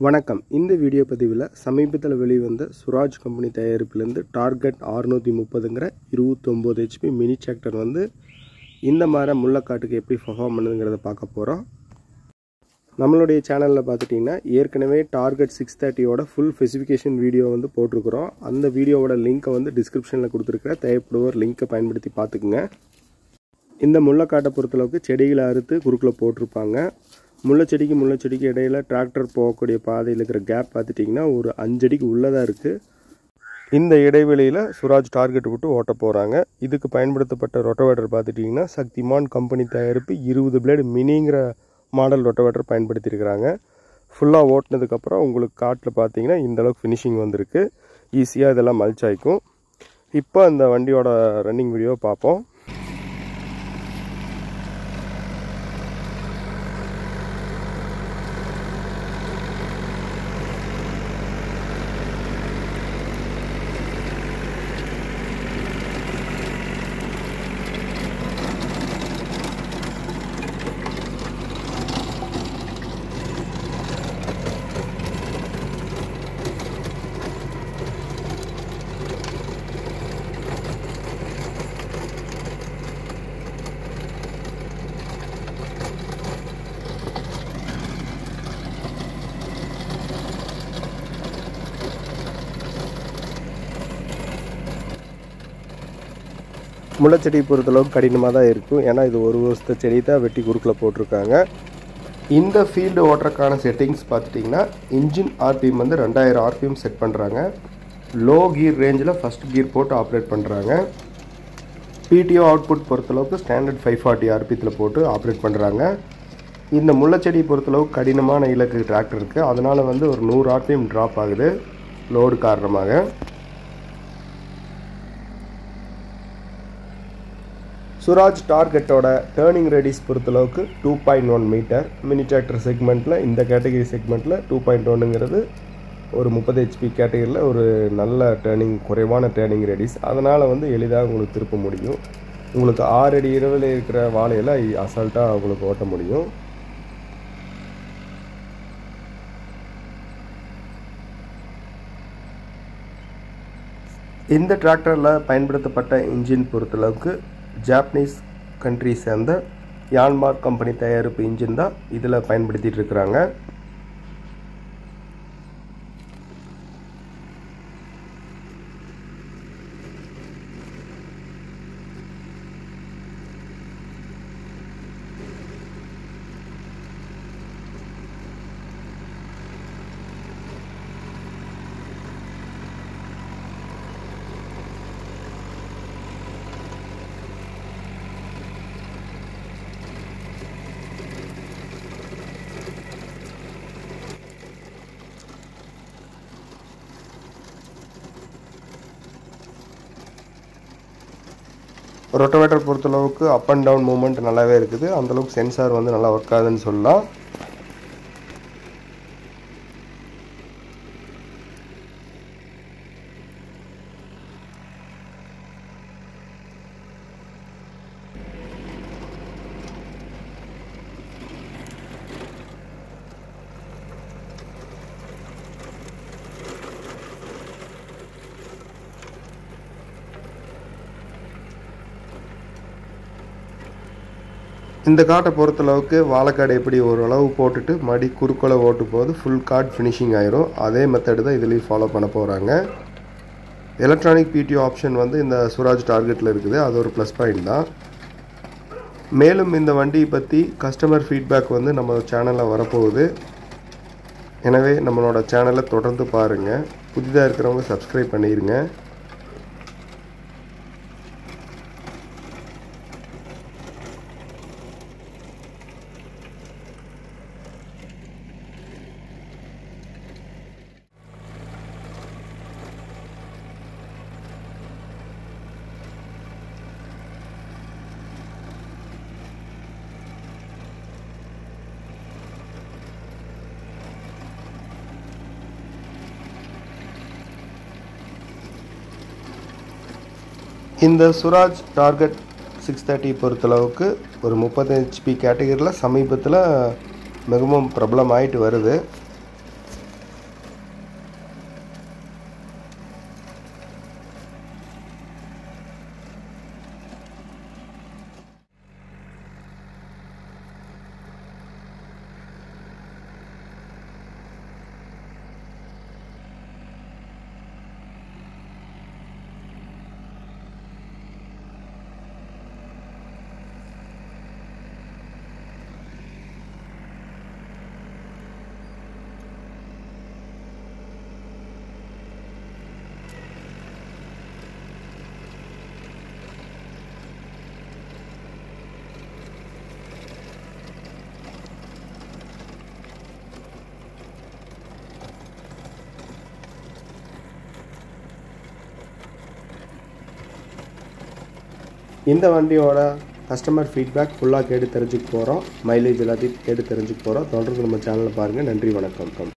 வணக்கம். இந்த வீடியோ பதிவில் சமீபத்தில் வெளிவந்த சுராஜ் கம்பெனி தயாரிப்பிலேருந்து டார்கெட் 630ங்கிற 29 HP மினி டிராக்டர் வந்து இந்த மாதிரி முள்ளக்காட்டுக்கு எப்படி பர்ஃபார்ம் பண்ணுதுங்கிறத பார்க்க போகிறோம். நம்மளுடைய சேனலில் பார்த்துட்டிங்கன்னா ஏற்கனவே டார்கெட் 630யோட ஃபுல் ஸ்பெசிஃபிகேஷன் வீடியோ வந்து போட்டிருக்கிறோம். அந்த வீடியோவோட லிங்க்கை வந்து டிஸ்கிரிப்ஷனில் கொடுத்துருக்கிற தேவைப்படுவோர் லிங்க்கை பயன்படுத்தி பார்த்துக்குங்க. இந்த முள்ளக்காட்டை பொறுத்தளவுக்கு செடிகளை அறுத்து குறுக்கில் போட்டிருப்பாங்க. முள்ளச்செடிக்கு இடையில் டிராக்டர் போகக்கூடிய பாதையில் இருக்கிற கேப் பார்த்துட்டிங்கன்னா ஒரு 5 அடிக்கு உள்ளதாக இருக்குது. இந்த இடைவெளியில் சுராஜ் டார்கெட் விட்டு ஓட்ட போகிறாங்க. இதுக்கு பயன்படுத்தப்பட்ட ரொட்டவேட்டர் பார்த்துட்டிங்கன்னா சக்திமான் கம்பெனி தயாரிப்பு 20 பிளேடு மினிங்கிற மாடல் ரொட்டவேட்டர் பயன்படுத்தியிருக்கிறாங்க. ஃபுல்லாக ஓட்டினதுக்கப்புறம் உங்களுக்கு காட்டில் பார்த்தீங்கன்னா இந்தளவுக்கு ஃபினிஷிங் வந்திருக்கு. ஈஸியாக இதெல்லாம் மல்ச் ஆகிக்கும். இப்போ அந்த வண்டியோட ரன்னிங் வீடியோ பார்ப்போம். முள்ளச்செடி பொறுத்தளவுக்கு கடினமாக தான் இருக்கும். ஏன்னா இது ஒரு வருஷத்து செடி தான் வெட்டி குறுக்கில் போட்டிருக்காங்க. இந்த ஃபீல்டு ஓட்டுறக்கான செட்டிங்ஸ் பார்த்துட்டிங்கன்னா இன்ஜின் ஆர்பிஎம் வந்து 2000 ஆர்பிஎம் செட் பண்ணுறாங்க. லோ கியர் ரேஞ்சில் ஃபஸ்ட் கியர் போட்டு ஆப்ரேட் பண்ணுறாங்க. பிடிஓ அவுட்புட் பொறுத்தளவுக்கு ஸ்டாண்டர்ட் 540 ஆர்பிஎத்தில் போட்டு ஆப்ரேட் பண்ணுறாங்க. இந்த முள்ளச்செடி பொறுத்தளவுக்கு கடினமான இலக்கு டிராக்டர் இருக்குது. அதனால் வந்து ஒரு 100 ஆர்பிஎம் ட்ராப் ஆகுது லோடு காரணமாக. சுராஜ் டார்கெட்டோட டேர்னிங் ரேடியஸ் பொறுத்தளவுக்கு 2.1 மீட்டர். மினி டிராக்டர் செக்மெண்ட்டில் இந்த கேட்டகரி செக்மெண்ட்டில் 2.1ங்கிறது ஒரு 30 HP கேட்டகரியில் ஒரு நல்ல குறைவான டேர்னிங் ரேடியஸ். அதனால் வந்து எளிதாக உங்களுக்கு திருப்ப முடியும். உங்களுக்கு 6 அடி இரவில் இருக்கிற வாழையில் அசால்ட்டாக உங்களுக்கு ஓட்ட முடியும். இந்த டிராக்டரில் பயன்படுத்தப்பட்ட இன்ஜின் பொறுத்தளவுக்கு ஜாப்பனீஸ் கண்ட்ரி சேர்ந்த யான்மார்க் கம்பெனி தயாரிப்பு இன்ஜின் தான் இதில் பயன்படுத்திகிட்டு இருக்கிறாங்க. ரொட்டவேட்டர் பொறுத்தளவுக்கு அப் அண்ட் டவுன் மூவ்மெண்ட் நல்லாவே இருக்குது. அந்தளவுக்கு சென்சார் வந்து நல்லா ஒர்க் ஆகுதுன்னு சொல்லலாம். இந்த காட்டை பொறுத்தளவுக்கு வாழைக்காடு எப்படி ஓரளவு போட்டுட்டு மடி குறுக்கோலை ஓட்டும் போது ஃபுல் கார்ட் ஃபினிஷிங் ஆயிரும். அதே மெத்தடு தான் இதுலேயும் ஃபாலோ பண்ண போகிறாங்க. எலக்ட்ரானிக் பிடிஓ ஆப்ஷன் வந்து இந்த சுராஜ் டார்கெட்டில் இருக்குது. அது ஒரு ப்ளஸ் பாயிண்ட் தான். மேலும் இந்த வண்டியை பற்றி கஸ்டமர் ஃபீட்பேக் வந்து நம்ம சேனலில் வரப்போகுது. எனவே நம்மளோட சேனலை தொடர்ந்து பாருங்கள். புதிதாக இருக்கிறவங்க சப்ஸ்கிரைப் பண்ணிடுங்க. இந்த சுராஜ் டார்கெட் 630 பொறுத்தளவுக்கு ஒரு 30 HP கேட்டகரியில் சமீபத்தில் மிகவும் பிரபலமாயிட்டு வருது. இந்த வண்டியோட கஸ்டமர் ஃபீட்பேக் ஃபுல்லாக கேட்டு தெரிஞ்சுக்க போகிறோம். மைலேஜ் எல்லாத்தையும் கேட்டு தெரிஞ்சுக்க போகிறோம். தொடர்ந்து நம்ம சேனலில் பாருங்கள். நன்றி, வணக்கம்.